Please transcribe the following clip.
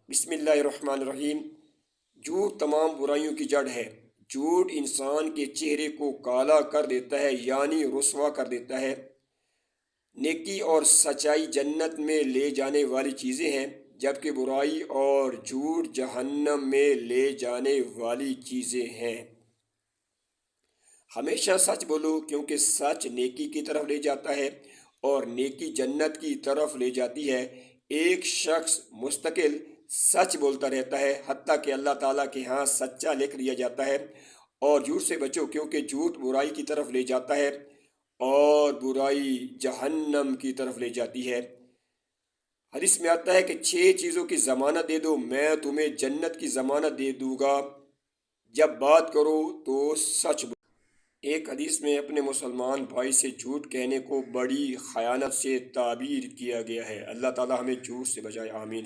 बिस्मिल्लाहिर्रहमानिर्रहीम। झूठ तमाम बुराइयों की जड़ है। झूठ इंसान के चेहरे को काला कर देता है, यानी रुस्वा कर देता है। नेकी और सच्चाई जन्नत में ले जाने वाली चीज़ें हैं, जबकि बुराई और झूठ जहन्नम में ले जाने वाली चीज़ें हैं। हमेशा सच बोलो, क्योंकि सच नेकी की तरफ ले जाता है और नेकी जन्नत की तरफ ले जाती है। एक शख्स मुस्तकिल सच बोलता रहता है, हत्ता कि अल्लाह ताला के यहाँ सच्चा लिख लिया जाता है। और झूठ से बचो, क्योंकि झूठ बुराई की तरफ ले जाता है और बुराई जहन्नम की तरफ ले जाती है। हदीस में आता है कि 6 चीज़ों की ज़मानत दे दो, मैं तुम्हें जन्नत की ज़मानत दे दूंगा। जब बात करो तो सच बोलो। एक हदीस में अपने मुसलमान भाई से झूठ कहने को बड़ी खयानत से ताबीर किया गया है। अल्लाह ताला हमें झूठ से बचाए, आमीन।